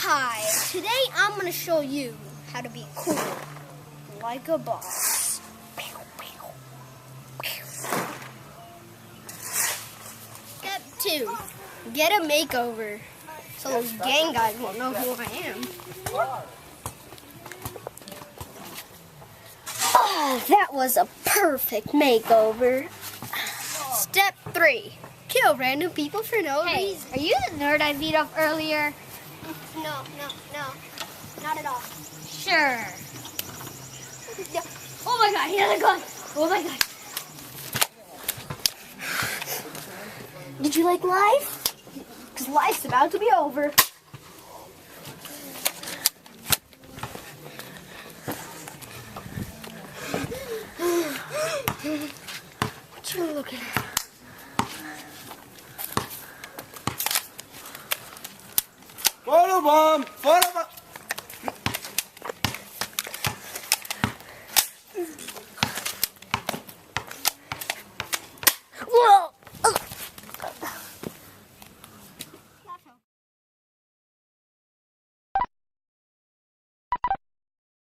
Hi, today I'm going to show you how to be cool, like a boss. Step 2, get a makeover, so those gang guys won't know who I am. Oh, that was a perfect makeover. Step 3, kill random people for no reason. Are you the nerd I beat up earlier? No, not at all. Sure. Oh my god, he has a gun! Oh my god. Did you like life? Because life's about to be over. What you looking at? Photobomb! Photobomb!